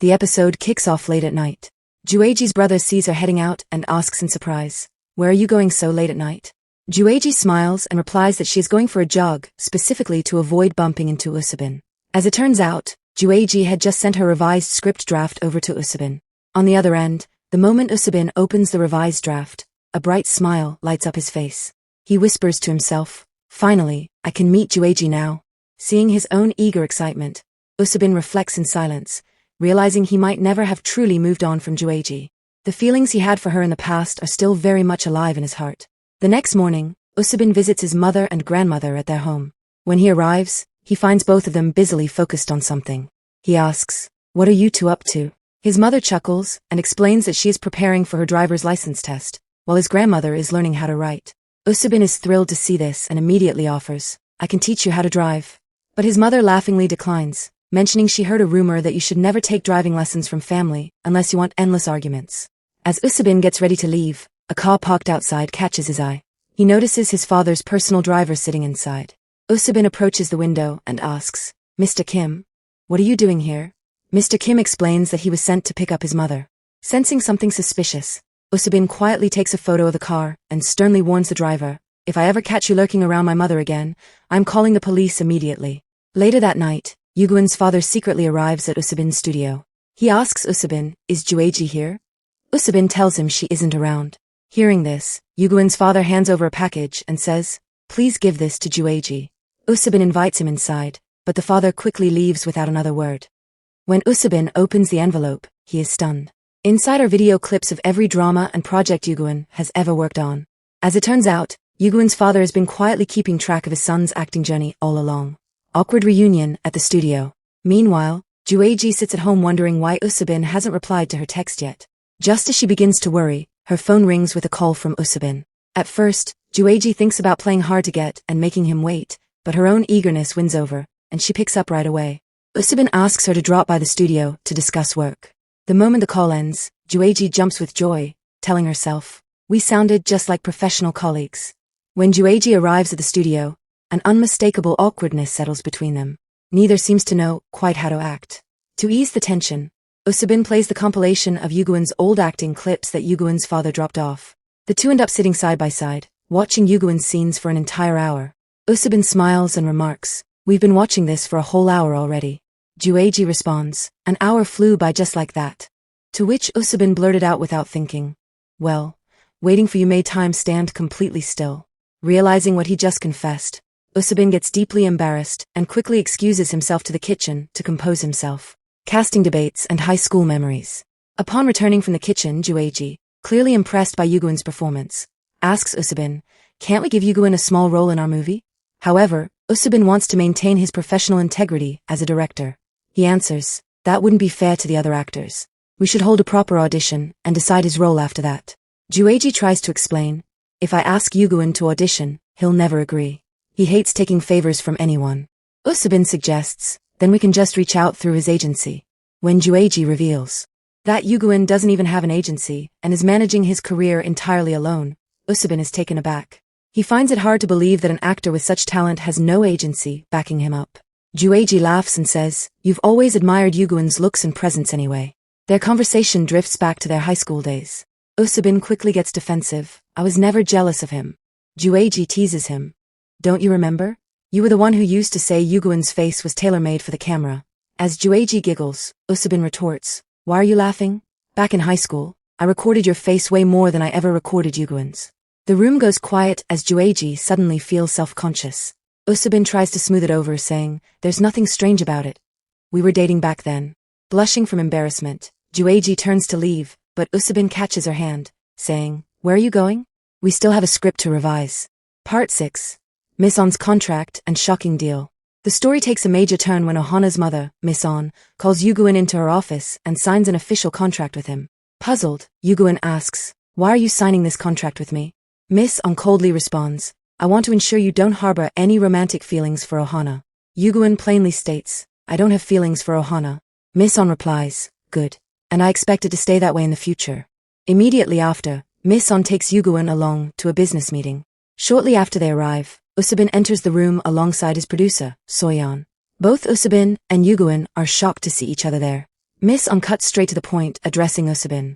The episode kicks off late at night. Jueji's brother sees her heading out and asks in surprise, "Where are you going so late at night?" Jueji smiles and replies that she is going for a jog, specifically to avoid bumping into Soo-bin. As it turns out, Jueji had just sent her revised script draft over to Soo-bin. On the other end, the moment Soo-bin opens the revised draft, a bright smile lights up his face. He whispers to himself, "Finally, I can meet Jueji now." Seeing his own eager excitement, Soo-bin reflects in silence, realizing he might never have truly moved on from Jueji. The feelings he had for her in the past are still very much alive in his heart. The next morning, Soo-bin visits his mother and grandmother at their home. When he arrives, he finds both of them busily focused on something. He asks, "What are you two up to?" His mother chuckles and explains that she is preparing for her driver's license test, while his grandmother is learning how to write. Soo-bin is thrilled to see this and immediately offers, "I can teach you how to drive." But his mother laughingly declines, mentioning she heard a rumor that you should never take driving lessons from family unless you want endless arguments. As Soo-bin gets ready to leave, a car parked outside catches his eye. He notices his father's personal driver sitting inside. Soo-bin approaches the window and asks, "Mr. Kim, what are you doing here?" Mr. Kim explains that he was sent to pick up his mother. Sensing something suspicious, Soo-bin quietly takes a photo of the car and sternly warns the driver, "If I ever catch you lurking around my mother again, I'm calling the police immediately." Later that night, Yuguin's father secretly arrives at Soo-bin's studio. He asks Soo-bin, "Is Jueji here?" Soo-bin tells him she isn't around. Hearing this, Yuguin's father hands over a package and says, "Please give this to Jueji." Soo-bin invites him inside, but the father quickly leaves without another word. When Soo-bin opens the envelope, he is stunned. Inside are video clips of every drama and project Yuguin has ever worked on. As it turns out, Yuguin's father has been quietly keeping track of his son's acting journey all along. Awkward reunion at the studio. Meanwhile, Jueji sits at home wondering why Soo-bin hasn't replied to her text yet. Just as she begins to worry, her phone rings with a call from Soo-bin. At first, Jueji thinks about playing hard to get and making him wait, but her own eagerness wins over, and she picks up right away. Soo-bin asks her to drop by the studio to discuss work. The moment the call ends, Jueji jumps with joy, telling herself, "We sounded just like professional colleagues." When Jueji arrives at the studio, an unmistakable awkwardness settles between them. Neither seems to know quite how to act. To ease the tension, Soo-bin plays the compilation of Yuguin's old acting clips that Yuguin's father dropped off. The two end up sitting side by side, watching Yuguin's scenes for an entire hour. Soo-bin smiles and remarks, "We've been watching this for a whole hour already." Jueji responds, "An hour flew by just like that." To which Soo-bin blurted out without thinking, "Well, waiting for you made time stand completely still." Realizing what he just confessed, Soo-bin gets deeply embarrassed and quickly excuses himself to the kitchen to compose himself. Casting debates and high school memories. Upon returning from the kitchen, Jueji, clearly impressed by Yuguin's performance, asks Soo-bin, "Can't we give Yuguin a small role in our movie?" However, Soo-bin wants to maintain his professional integrity as a director. He answers, "That wouldn't be fair to the other actors. We should hold a proper audition and decide his role after that." Jueji tries to explain, "If I ask Yuguin to audition, he'll never agree. He hates taking favors from anyone." Soo-bin suggests, "Then we can just reach out through his agency." When Jueji reveals that Yuguin doesn't even have an agency and is managing his career entirely alone, Soo-bin is taken aback. He finds it hard to believe that an actor with such talent has no agency backing him up. Jueji laughs and says, "You've always admired Yuguin's looks and presence anyway." Their conversation drifts back to their high school days. Soo-bin quickly gets defensive, "I was never jealous of him." Jueji teases him, "Don't you remember? You were the one who used to say Yuguin's face was tailor-made for the camera." As Jueji giggles, Soo-bin retorts, "Why are you laughing? Back in high school, I recorded your face way more than I ever recorded Yuguin's." The room goes quiet as Jueji suddenly feels self-conscious. Soo-bin tries to smooth it over, saying, "There's nothing strange about it. We were dating back then." Blushing from embarrassment, Jueji turns to leave, but Soo-bin catches her hand, saying, "Where are you going? We still have a script to revise." Part 6. Miss On's contract and shocking deal. The story takes a major turn when Ohana's mother, Miss On, calls Yuguin into her office and signs an official contract with him. Puzzled, Yuguin asks, "Why are you signing this contract with me?" Miss On coldly responds, "I want to ensure you don't harbor any romantic feelings for Ohana." Yuguin plainly states, "I don't have feelings for Ohana." Miss On replies, "Good. And I expect it to stay that way in the future." Immediately after, Miss On takes Yuguin along to a business meeting. Shortly after they arrive, Soo-bin enters the room alongside his producer, So-yeon. Both Soo-bin and Yuguin are shocked to see each other there. Miss On cut straight to the point, addressing Soo-bin.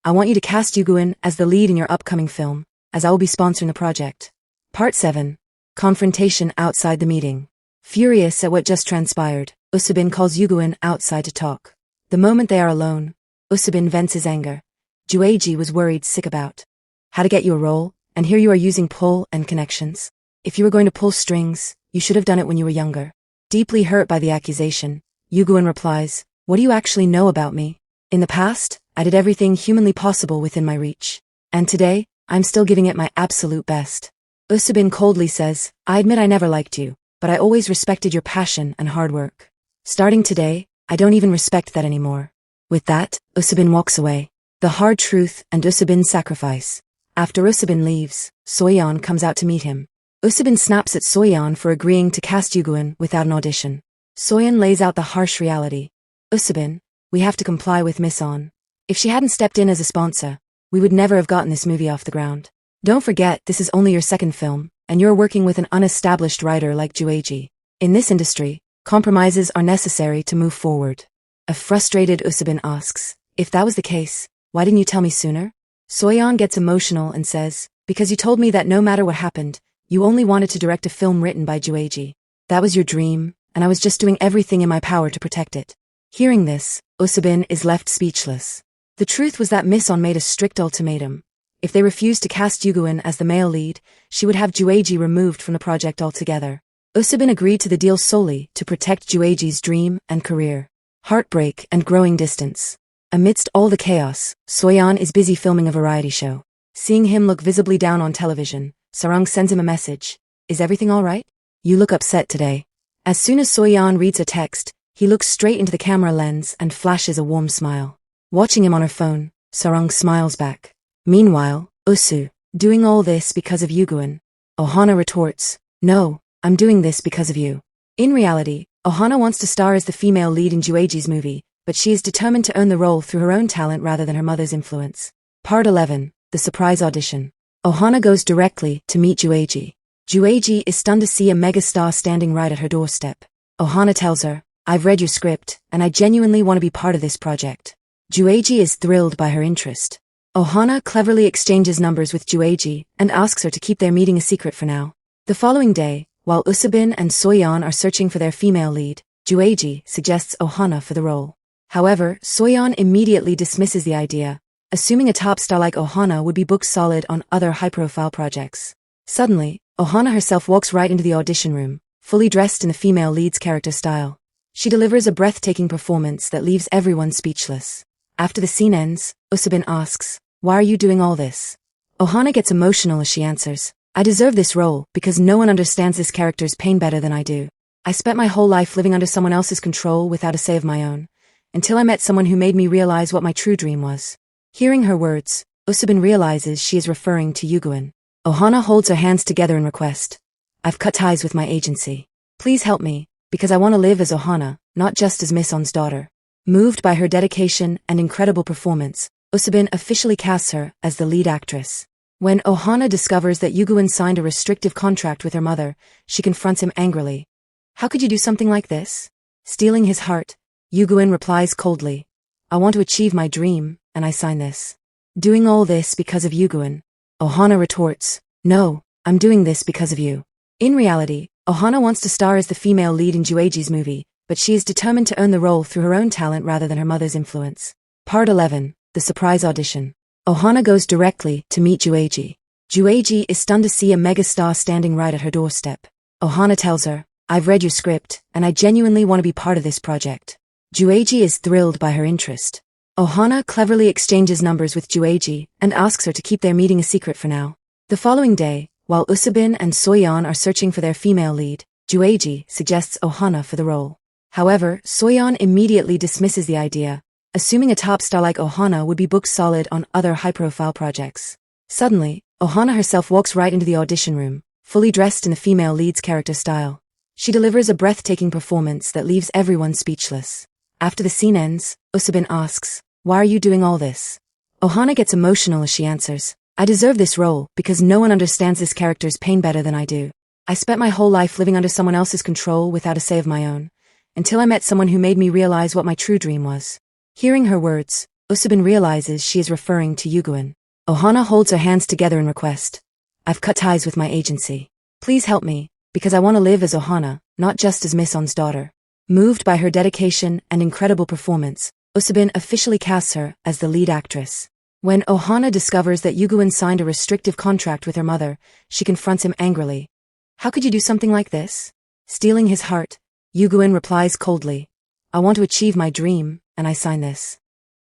I want you to cast Yi-jae as the lead in your upcoming film, as I will be sponsoring the project. Part 7. Confrontation outside the meeting. Furious at what just transpired, Soo-bin calls Yi-jae outside to talk. The moment they are alone, Soo-bin vents his anger. Yi-jae was worried sick about how to get you a role, and here you are using pull and connections. If you were going to pull strings, you should have done it when you were younger. Deeply hurt by the accusation, Yi-jae replies, what do you actually know about me? In the past, I did everything humanly possible within my reach. And today, I'm still giving it my absolute best. Soo-bin coldly says, I admit I never liked you, but I always respected your passion and hard work. Starting today, I don't even respect that anymore. With that, Soo-bin walks away. The hard truth and Soo-bin's sacrifice. After Soo-bin leaves, So-yeon comes out to meet him. Soo-bin snaps at So-yeon for agreeing to cast Yi-jae without an audition. So-yeon lays out the harsh reality. Soo-bin, we have to comply with Miss On. If she hadn't stepped in as a sponsor, we would never have gotten this movie off the ground. Don't forget, this is only your second film, and you're working with an unestablished writer like Yi-jae. In this industry, compromises are necessary to move forward. A frustrated Soo-bin asks, if that was the case, why didn't you tell me sooner? So-yeon gets emotional and says, because you told me that no matter what happened, you only wanted to direct a film written by Yi-jae. That was your dream, and I was just doing everything in my power to protect it. Hearing this, Soo-bin is left speechless. The truth was that Miss On made a strict ultimatum. If they refused to cast Yi-jae as the male lead, she would have Yi-jae removed from the project altogether. Soo-bin agreed to the deal solely to protect Yi-jae's dream and career. Heartbreak and growing distance. Amidst all the chaos, So-yeon is busy filming a variety show. Seeing him look visibly down on television, Sarang sends him a message. Is everything all right? You look upset today. As soon as So-yeon reads a text, he looks straight into the camera lens and flashes a warm smile. Watching him on her phone, Sarang smiles back. Meanwhile, Soo, doing all this because of Yi-jae. Ohana retorts, no, I'm doing this because of you. In reality, Ohana wants to star as the female lead in Yi-jae's movie, but she is determined to earn the role through her own talent rather than her mother's influence. Part 11. The surprise audition. Ohana goes directly to meet Yi-jae. Yi-jae is stunned to see a megastar standing right at her doorstep. Ohana tells her, I've read your script, and I genuinely want to be part of this project. Yi-jae is thrilled by her interest. Ohana cleverly exchanges numbers with Yi-jae and asks her to keep their meeting a secret for now. The following day, while Soo-bin and So-yeon are searching for their female lead, Yi-jae suggests Ohana for the role. However, So-yeon immediately dismisses the idea, assuming a top star like Ohana would be booked solid on other high-profile projects. Suddenly, Ohana herself walks right into the audition room, fully dressed in the female lead's character style. She delivers a breathtaking performance that leaves everyone speechless. After the scene ends, Soo-bin asks, why are you doing all this? Ohana gets emotional as she answers, I deserve this role because no one understands this character's pain better than I do. I spent my whole life living under someone else's control without a say of my own, until I met someone who made me realize what my true dream was. Hearing her words, Soo-bin realizes she is referring to Yi-jae. Ohana holds her hands together in request. I've cut ties with my agency. Please help me, because I want to live as Ohana, not just as Miss On's daughter. Moved by her dedication and incredible performance, Soo-bin officially casts her as the lead actress. When Ohana discovers that Yi-jae signed a restrictive contract with her mother, she confronts him angrily. How could you do something like this? Stealing his heart, Yi-jae replies coldly. I want to achieve my dream, and I sign this. Doing all this because of Yi-jae. Ohana retorts, no, I'm doing this because of you. In reality, Ohana wants to star as the female lead in Yi-jae's movie, but she is determined to earn the role through her own talent rather than her mother's influence. Part 11. The surprise audition. Ohana goes directly to meet Yi-jae. Yi-jae is stunned to see a megastar standing right at her doorstep. Ohana tells her, I've read your script, and I genuinely want to be part of this project. Yi-jae is thrilled by her interest. Ohana cleverly exchanges numbers with Yi-jae and asks her to keep their meeting a secret for now. The following day, while Soo-bin and So-yeon are searching for their female lead, Yi-jae suggests Ohana for the role. However, So-yeon immediately dismisses the idea, assuming a top star like Ohana would be booked solid on other high-profile projects. Suddenly, Ohana herself walks right into the audition room, fully dressed in the female lead's character style. She delivers a breathtaking performance that leaves everyone speechless. After the scene ends, Soo-bin asks, why are you doing all this? Ohana gets emotional as she answers, I deserve this role because no one understands this character's pain better than I do. I spent my whole life living under someone else's control without a say of my own, until I met someone who made me realize what my true dream was. Hearing her words, Soo-bin realizes she is referring to Yuguin. Ohana holds her hands together in request. I've cut ties with my agency. Please help me, because I want to live as Ohana, not just as Miss On's daughter. Moved by her dedication and incredible performance, Soo-bin officially casts her as the lead actress. When Ohana discovers that Yuguin signed a restrictive contract with her mother, she confronts him angrily. How could you do something like this? Stealing his heart, Yuguin replies coldly. I want to achieve my dream, and I sign this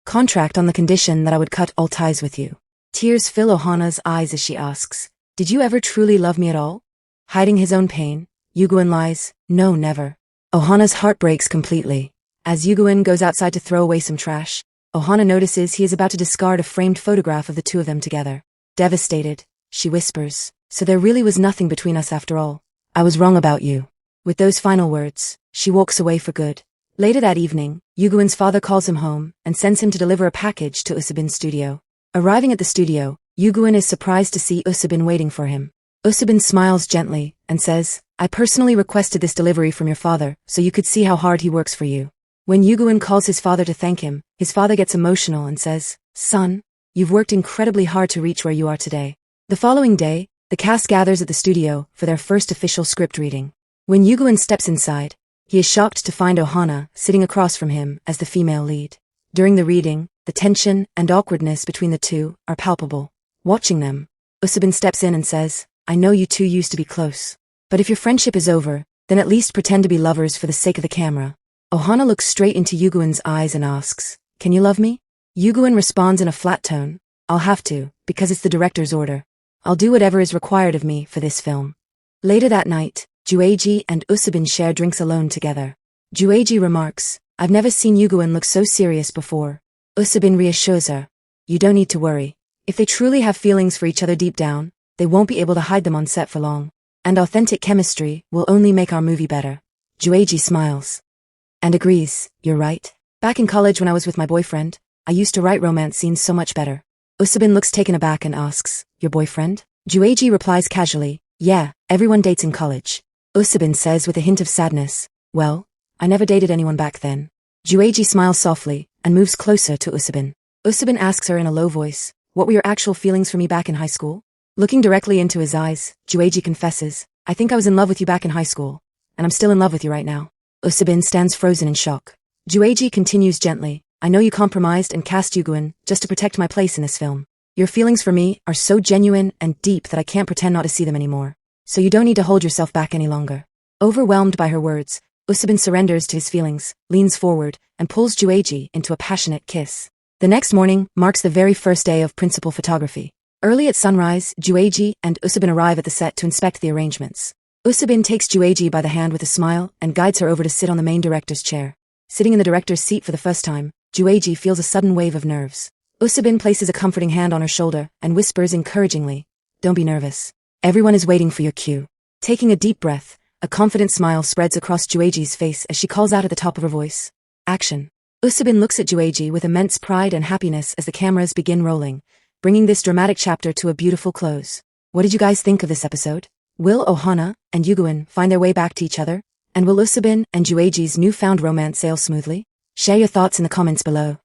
contract on the condition that I would cut all ties with you. Tears fill Ohana's eyes as she asks, did you ever truly love me at all? Hiding his own pain, Yuguin lies, no, never. Ohana's heart breaks completely. As Yuguin goes outside to throw away some trash, Ohana notices he is about to discard a framed photograph of the two of them together. Devastated, she whispers, so there really was nothing between us after all. I was wrong about you. With those final words, she walks away for good. Later that evening, Yuguin's father calls him home and sends him to deliver a package to Soo-bin's studio. Arriving at the studio, Yuguin is surprised to see Soo-bin waiting for him. Soo-bin smiles gently and says, I personally requested this delivery from your father so you could see how hard he works for you. When Yuguin calls his father to thank him, his father gets emotional and says, Son, you've worked incredibly hard to reach where you are today. The following day, the cast gathers at the studio for their first official script reading. When Yuguin steps inside, he is shocked to find Ohana sitting across from him as the female lead. During the reading, the tension and awkwardness between the two are palpable. Watching them, Soo-bin steps in and says, I know you two used to be close. But if your friendship is over, then at least pretend to be lovers for the sake of the camera. Ohana looks straight into Yuguin's eyes and asks, Can you love me? Yuguin responds in a flat tone, I'll have to, because it's the director's order. I'll do whatever is required of me for this film. Later that night, Yi-jae and Soo-bin share drinks alone together. Yi-jae remarks, I've never seen Yuguin look so serious before. Soo-bin reassures her, you don't need to worry. If they truly have feelings for each other deep down, they won't be able to hide them on set for long. And authentic chemistry will only make our movie better. Yi-jae smiles and agrees, you're right. Back in college when I was with my boyfriend, I used to write romance scenes so much better. Soo-bin looks taken aback and asks, your boyfriend? Yi-jae replies casually, yeah, everyone dates in college. Soo-bin says with a hint of sadness, well, I never dated anyone back then. Yi-jae smiles softly and moves closer to Soo-bin. Soo-bin asks her in a low voice, what were your actual feelings for me back in high school? Looking directly into his eyes, Yi-jae confesses, I think I was in love with you back in high school, and I'm still in love with you right now. Soo-bin stands frozen in shock. Yi-jae continues gently, I know you compromised and cast Yuguin just to protect my place in this film. Your feelings for me are so genuine and deep that I can't pretend not to see them anymore. So you don't need to hold yourself back any longer. Overwhelmed by her words, Soo-bin surrenders to his feelings, leans forward, and pulls Yi-jae into a passionate kiss. The next morning marks the very first day of principal photography. Early at sunrise, Yi-jae and Soo-bin arrive at the set to inspect the arrangements. Soo-bin takes Yi-jae by the hand with a smile and guides her over to sit on the main director's chair. Sitting in the director's seat for the first time, Yi-jae feels a sudden wave of nerves. Soo-bin places a comforting hand on her shoulder and whispers encouragingly, don't be nervous. Everyone is waiting for your cue. Taking a deep breath, a confident smile spreads across Yi-jae's face as she calls out at the top of her voice. Action. Soo-bin looks at Yi-jae with immense pride and happiness as the cameras begin rolling, bringing this dramatic chapter to a beautiful close. What did you guys think of this episode? Will Ohana and Yuguin find their way back to each other? And will Soo-bin and Yi-jae's newfound romance sail smoothly? Share your thoughts in the comments below.